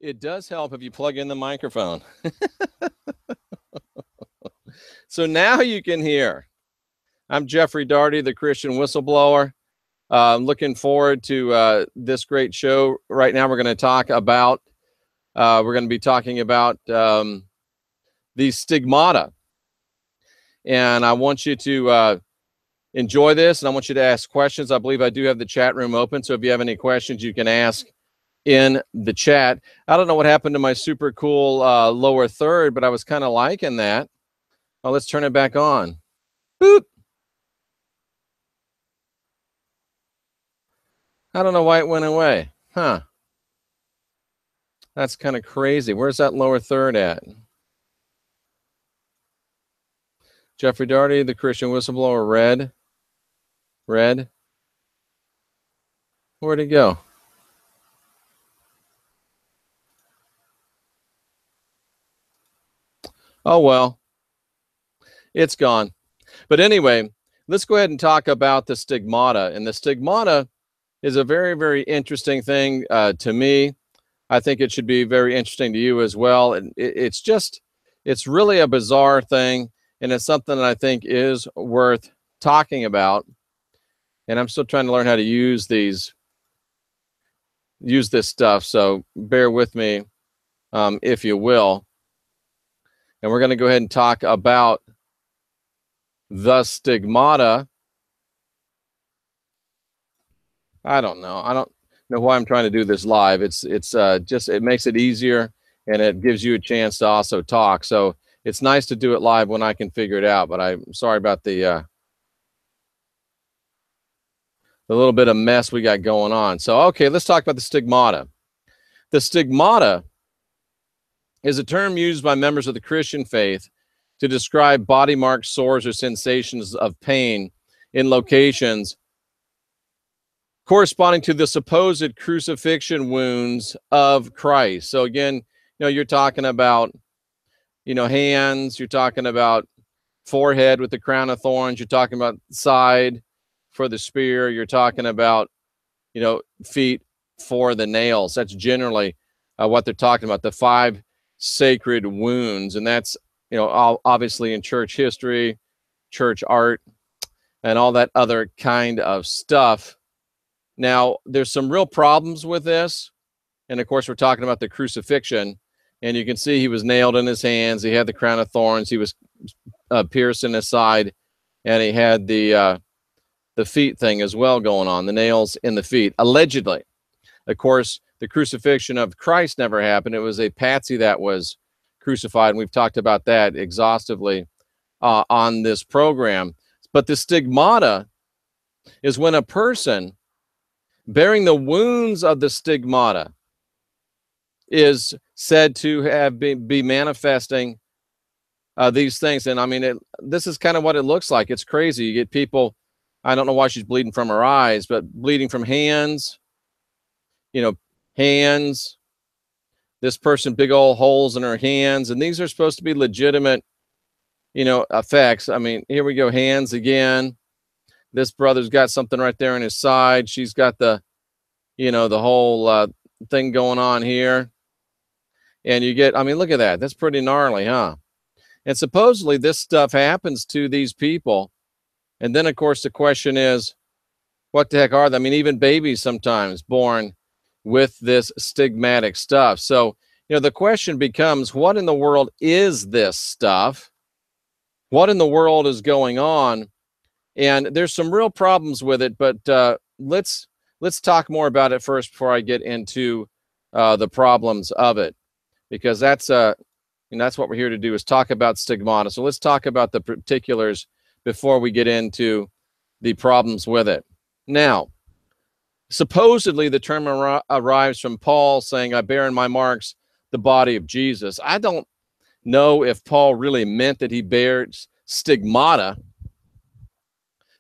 It does help if you plug in the microphone. So now you can hear. I'm Jeffrey Daugherty, the Christian Whistleblower. Looking forward to this great show. Right now, we're going to be talking about the stigmata. And I want you to enjoy this, and I want you to ask questions. I believe I do have the chat room open, so if you have any questions, you can ask in the chat. I don't know what happened to my super cool lower third, but I was kind of liking that. Oh, let's turn it back on. Boop. I don't know why it went away. Huh. That's kind of crazy. Where's that lower third at? Jeffrey Daugherty, the Christian Whistleblower, red. Red. Where'd it go? Oh, well, it's gone. But anyway, let's go ahead and talk about the stigmata. And the stigmata is a very, very interesting thing to me. I think it should be very interesting to you as well. And it's really a bizarre thing. And it's something that I think is worth talking about. And I'm still trying to learn how to use this stuff. So bear with me, if you will. And we're going to go ahead and talk about the stigmata. I don't know. I don't know why I'm trying to do this live. It's just, it makes it easier, and it gives you a chance to also talk. So it's nice to do it live when I can figure it out, but I'm sorry about the little bit of mess we got going on. So, okay, let's talk about the stigmata. The stigmata is a term used by members of the Christian faith to describe body marks, sores, or sensations of pain in locations corresponding to the supposed crucifixion wounds of Christ. So again, you're talking about, hands, you're talking about forehead with the crown of thorns, you're talking about side for the spear, you're talking about, feet for the nails. That's generally what they're talking about, the 5 sacred wounds. And that's, obviously in church history, church art, and all that other kind of stuff. Now, there's some real problems with this. And of course, we're talking about the crucifixion. And you can see he was nailed in his hands. He had the crown of thorns. He was pierced in his side. And he had the feet thing as well going on, the nails in the feet, allegedly. Of course, the crucifixion of Christ never happened. It was a patsy that was crucified. And we've talked about that exhaustively on this program. But the stigmata is when a person bearing the wounds of the stigmata is said to have be manifesting these things. And I mean, this is kind of what it looks like. It's crazy. You get people, I don't know why she's bleeding from her eyes, but bleeding from hands, hands, this person, big old holes in her hands. And these are supposed to be legitimate, effects. I mean, here we go. Hands again. This brother's got something right there on his side. She's got the whole thing going on here. And you get, I mean, look at that. That's pretty gnarly, huh? And supposedly this stuff happens to these people. And then, of course, the question is, what the heck are they? I mean, even babies sometimes born with this stigmatic stuff. So, the question becomes, what in the world is this stuff? What in the world is going on? And there's some real problems with it, but let's talk more about it first before I get into the problems of it, because that's what we're here to do, is talk about stigmata. So let's talk about the particulars before we get into the problems with it. Now, supposedly the term arrives from Paul saying, "I bear in my marks the body of Jesus." I don't know if Paul really meant that he bears stigmata,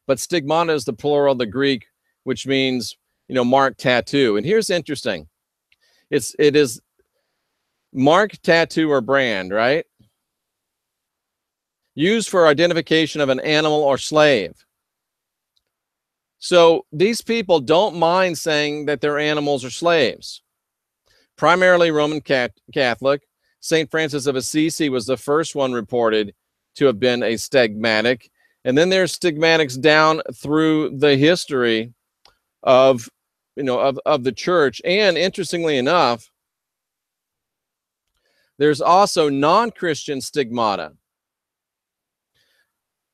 but stigmata is the plural of the Greek, which means, mark, tattoo. And here's interesting. It is mark, tattoo, or brand, right? Used for identification of an animal or slave. So these people don't mind saying that they're animals or slaves. primarily Roman Catholic. St. Francis of Assisi was the first one reported to have been a stigmatic. And then there's stigmatics down through the history of, of the church. And interestingly enough, there's also non-Christian stigmata.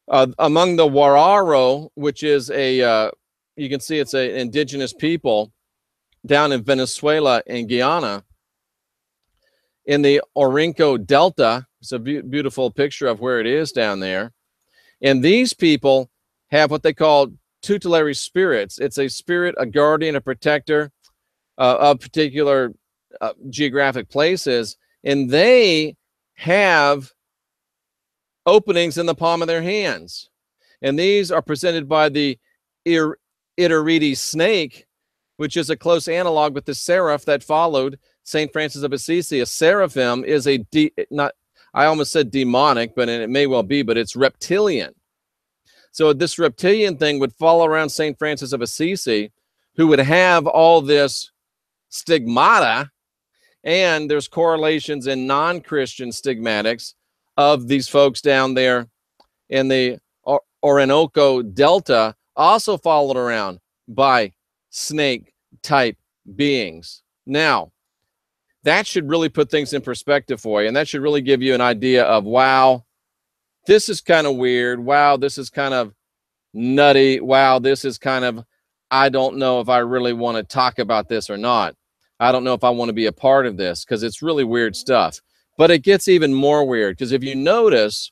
Among the Wararo, which is you can see it's an indigenous people down in Venezuela and Guyana, in the Orinoco Delta. It's a beautiful picture of where it is down there. And these people have what they call tutelary spirits. It's a spirit, a guardian, a protector of particular geographic places. And they have openings in the palm of their hands. And these are presented by the Itariti snake, which is a close analog with the seraph that followed St. Francis of Assisi. A seraphim is I almost said demonic, but it may well be, but it's reptilian. So this reptilian thing would follow around St. Francis of Assisi, who would have all this stigmata, and there's correlations in non-Christian stigmatics of these folks down there in the Orinoco Delta, also followed around by snake-type beings. Now, that should really put things in perspective for you, and that should really give you an idea of, wow, this is kind of weird. Wow, this is kind of nutty. Wow, this is kind of, I don't know if I really want to talk about this or not. I don't know if I want to be a part of this, because it's really weird stuff. But it gets even more weird, because if you notice,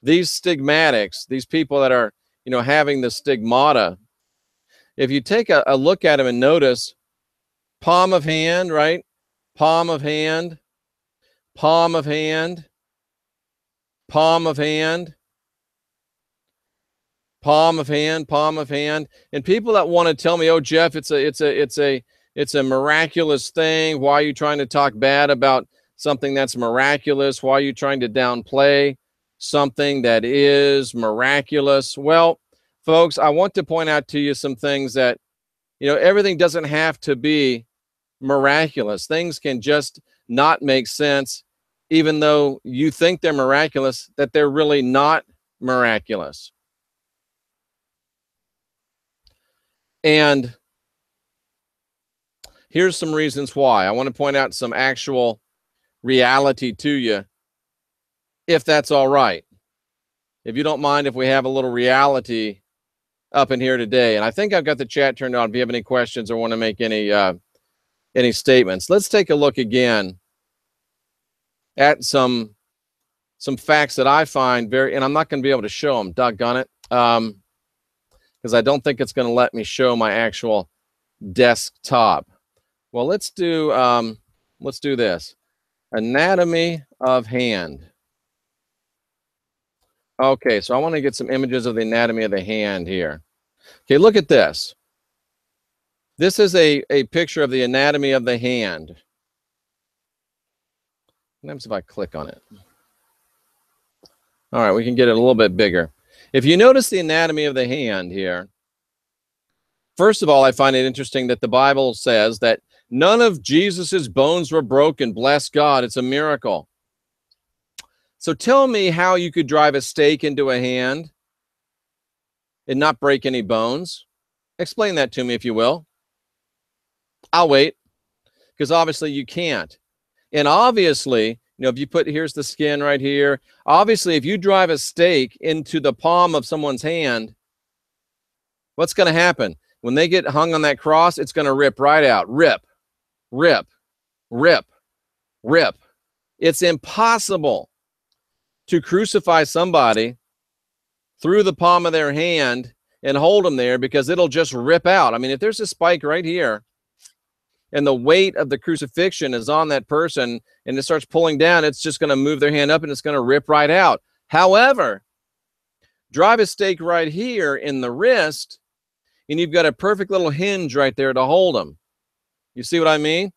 these stigmatics, these people that are, having the stigmata, if you take a look at them and notice, palm of hand, right? Palm of hand, palm of hand, palm of hand, palm of hand, palm of hand. And people that want to tell me, oh, Jeff, it's a miraculous thing. Why are you trying to talk bad about something that's miraculous? Why are you trying to downplay something that is miraculous? Well, folks, I want to point out to you some things that, everything doesn't have to be miraculous. Things can just not make sense, even though you think they're miraculous, that they're really not miraculous. And here's some reasons why. I want to point out some actual reality to you, if that's all right. If you don't mind if we have a little reality up in here today. And I think I've got the chat turned on if you have any questions or want to make any statements. Let's take a look again at some facts that I find and I'm not going to be able to show them, doggone it, because I don't think it's going to let me show my actual desktop. Well, let's do this. Anatomy of hand. Okay, so I want to get some images of the anatomy of the hand here. Okay, look at this. This is a picture of the anatomy of the hand. What happens if I click on it? All right, we can get it a little bit bigger. If you notice the anatomy of the hand here, first of all, I find it interesting that the Bible says that none of Jesus's bones were broken. Bless God, it's a miracle. So tell me how you could drive a stake into a hand and not break any bones. Explain that to me, if you will. I'll wait, because obviously you can't. And obviously, if you here's the skin right here. Obviously, if you drive a stake into the palm of someone's hand, what's going to happen? When they get hung on that cross, it's going to rip right out. Rip, rip, rip, rip. It's impossible to crucify somebody through the palm of their hand and hold them there, because it'll just rip out. I mean, if there's a spike right here and the weight of the crucifixion is on that person and it starts pulling down, it's just going to move their hand up and it's going to rip right out. However, drive a stake right here in the wrist and you've got a perfect little hinge right there to hold them. You see what I mean?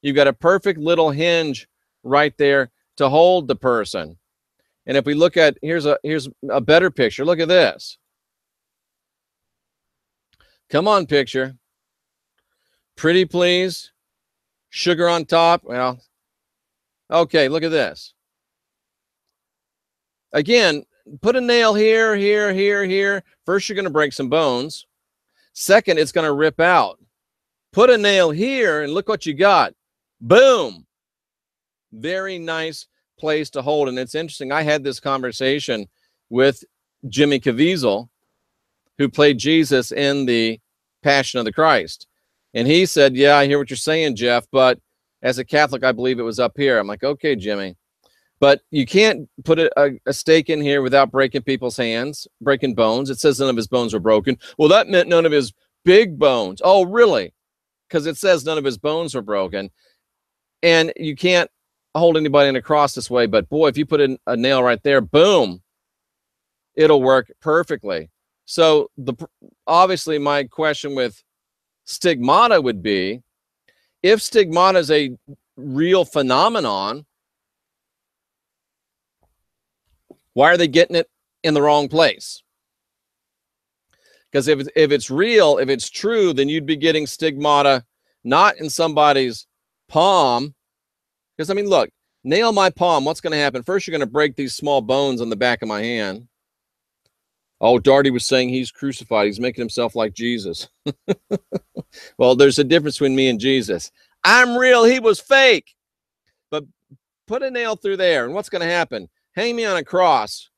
You've got a perfect little hinge right there to hold the person. And if we look at, here's a better picture. Look at this. Come on, picture. Pretty, please. Sugar on top. Well, okay, look at this. Again, put a nail here, here, here, here. First, you're going to break some bones. Second, it's going to rip out. Put a nail here, and look what you got. Boom. Very nice place to hold. And it's interesting. I had this conversation with Jimmy Caviezel, who played Jesus in the Passion of the Christ. And he said, yeah, I hear what you're saying, Jeff, but as a Catholic, I believe it was up here. I'm like, okay, Jimmy. But you can't put a stake in here without breaking people's hands, breaking bones. It says none of his bones were broken. Well, that meant none of his big bones. Oh, really? Because it says none of his bones were broken. And you can't hold anybody in a cross this way. But boy, if you put in a nail right there, boom, it'll work perfectly. So obviously my question with stigmata would be, if stigmata is a real phenomenon, why are they getting it in the wrong place? Because if it's real, if it's true, then you'd be getting stigmata not in somebody's palm. Because, I mean, look, nail my palm. What's going to happen? First, you're going to break these small bones on the back of my hand. Oh, Darty was saying he's crucified. He's making himself like Jesus. Well, there's a difference between me and Jesus. I'm real. He was fake. But put a nail through there. And what's going to happen? Hang me on a cross.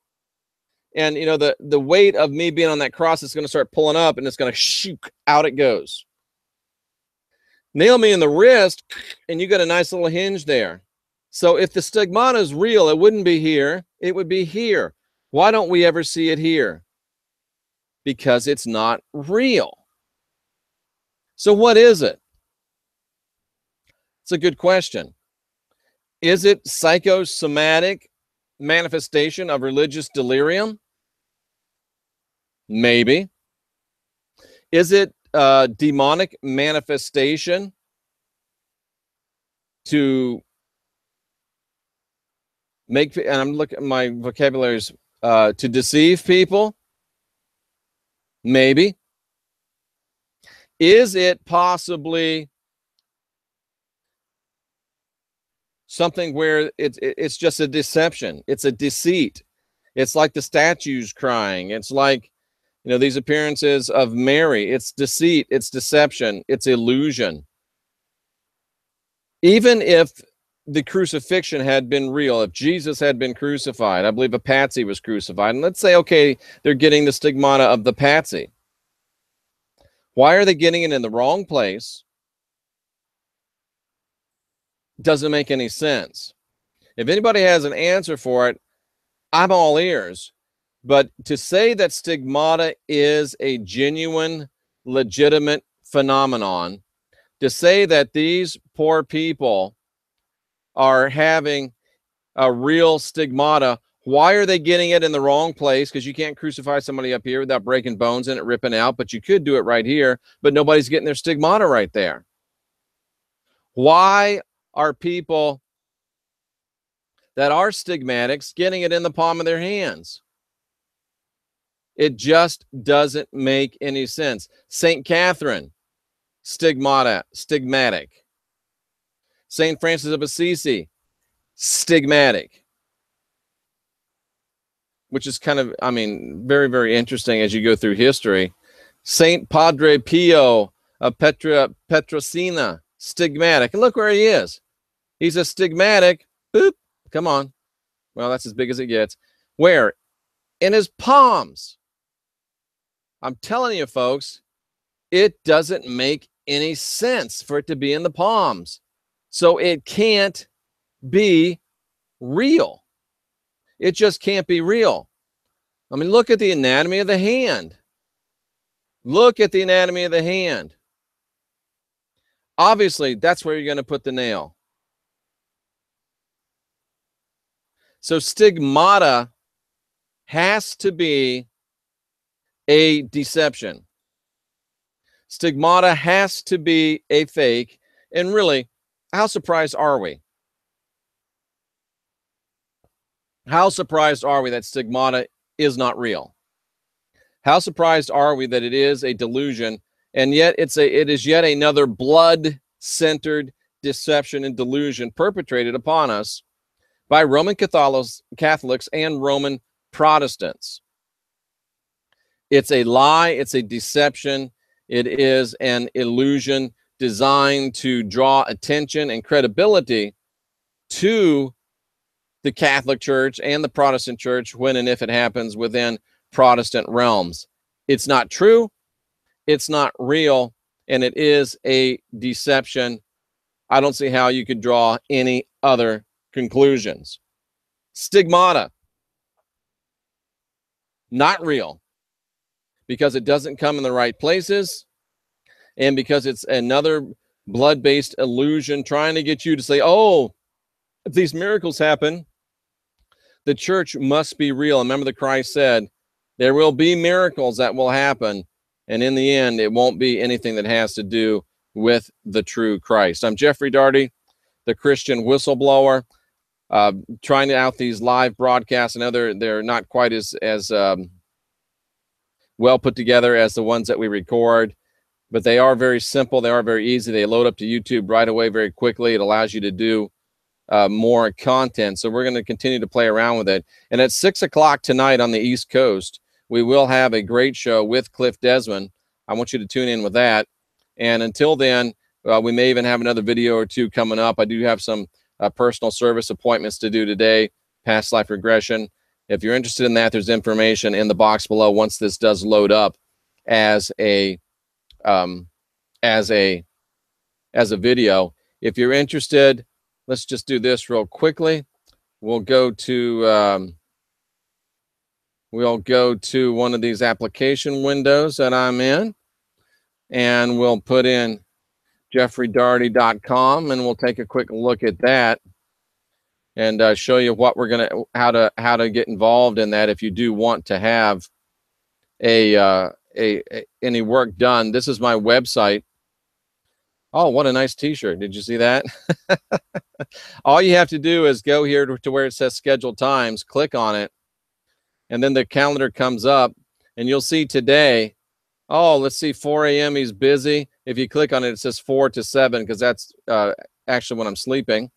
And, you know, the weight of me being on that cross is going to start pulling up, and it's going to shoot out it goes. Nail me in the wrist, and you got a nice little hinge there. So if the stigmata is real, it wouldn't be here. It would be here. Why don't we ever see it here? Because it's not real. So what is it? It's a good question. Is it psychosomatic manifestation of religious delirium? Maybe. Is it demonic manifestation to make, and I'm looking at my vocabularies, to deceive people? Maybe. Is it possibly something where it's just a deception? It's a deceit. It's like the statues crying. It's like, you know, these appearances of Mary. It's deceit. It's deception. It's illusion. Even if the crucifixion had been real, if Jesus had been crucified, I believe a patsy was crucified, and let's say, okay, they're getting the stigmata of the patsy. Why are they getting it in the wrong place? Doesn't make any sense. If anybody has an answer for it, I'm all ears. But to say that stigmata is a genuine, legitimate phenomenon, to say that these poor people are having a real stigmata, why are they getting it in the wrong place? Because you can't crucify somebody up here without breaking bones and it ripping out, but you could do it right here, but nobody's getting their stigmata right there. Why are people that are stigmatics getting it in the palm of their hands? It just doesn't make any sense. St. Catherine, stigmatic. St. Francis of Assisi, stigmatic. Which is kind of, I mean, very, very interesting as you go through history. St. Padre Pio of Petrosina, stigmatic. And look where he is. He's a stigmatic. Boop. Come on. Well, that's as big as it gets. Where? In his palms. I'm telling you, folks, it doesn't make any sense for it to be in the palms. So it can't be real. It just can't be real. I mean, look at the anatomy of the hand. Look at the anatomy of the hand. Obviously, that's where you're going to put the nail. So stigmata has to be a deception. Stigmata has to be a fake. And really, how surprised are we? How surprised are we that stigmata is not real? How surprised are we that it is a delusion, and yet it is yet another blood-centered, deception and delusion perpetrated upon us by Roman Catholics and Roman Protestants. It's a lie, it's a deception, it is an illusion designed to draw attention and credibility to the Catholic Church and the Protestant Church when and if it happens within Protestant realms. It's not true, it's not real, and it is a deception. I don't see how you could draw any other conclusions. Stigmata, not real, because it doesn't come in the right places, and because it's another blood-based illusion trying to get you to say, oh, if these miracles happen, the church must be real. And remember that Christ said, there will be miracles that will happen, and in the end, it won't be anything that has to do with the true Christ. I'm Jeffrey Daugherty, the Christian whistleblower, trying out these live broadcasts. I know they're not quite as well put together as the ones that we record, but they are very simple. They are very easy. They load up to YouTube right away very quickly. It allows you to do more content. So we're going to continue to play around with it. And at 6 o'clock tonight on the East Coast, we will have a great show with Cliff Desmond. I want you to tune in with that. And until then, we may even have another video or two coming up. I do have some personal service appointments to do today, past life regression. If you're interested in that, there's information in the box below once this does load up as a video. If you're interested, let's just do this real quickly. We'll go to one of these application windows that I'm in, and we'll put in jeffreydaugherty.com, and we'll take a quick look at that and show you what we're gonna how to get involved in that if you do want to have any work done. This is my website. Oh, what a nice t-shirt. Did you see that? All you have to do is go here to where it says scheduled times, click on it, and then the calendar comes up, and you'll see today, oh, let's see, 4 a.m. he's busy. If you click on it, it says 4 to 7 because that's actually when I'm sleeping.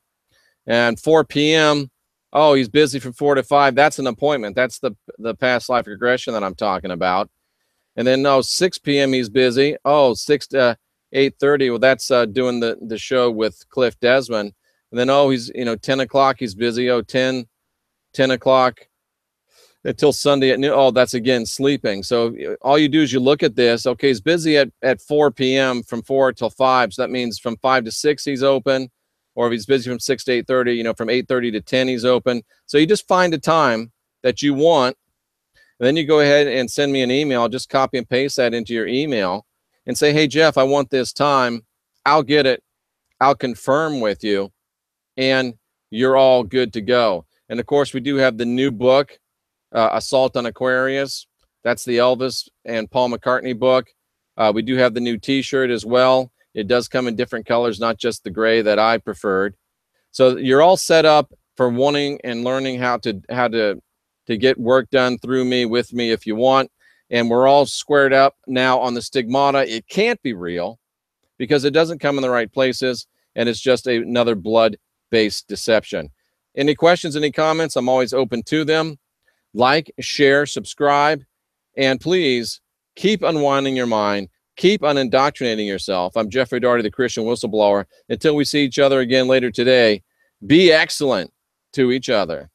And 4 p.m., oh, he's busy from 4 to 5. That's an appointment. That's the past life regression that I'm talking about. And then, no, 6 p.m. he's busy. Oh, 6 to 8:30. Well, that's doing the show with Cliff Desmond. And then, oh, he's, 10 o'clock he's busy. Oh, 10 o'clock until Sunday at noon. Oh, that's again sleeping. So all you do is you look at this. Okay, he's busy at 4 p.m. from 4 till 5. So that means from 5 to 6 he's open. Or if he's busy from 6 to 8:30, from 8:30 to 10 he's open. So you just find a time that you want. And then you go ahead and send me an email. Just copy and paste that into your email and say, hey, Jeff, I want this time. I'll get it. I'll confirm with you. And you're all good to go. And, of course, we do have the new book, Assault on Aquarius. That's the Elvis and Paul McCartney book. We do have the new T-shirt as well. It does come in different colors, not just the gray that I preferred. So you're all set up for wanting and learning how to get work done through me, with me, if you want. And we're all squared up now on the stigmata. It can't be real because it doesn't come in the right places, and it's just another blood-based deception. Any questions, any comments? I'm always open to them. Like, share, subscribe, and please keep unwinding your mind. Keep unindoctrinating yourself. I'm Jeffrey Daugherty, the Christian whistleblower. Until we see each other again later today, be excellent to each other.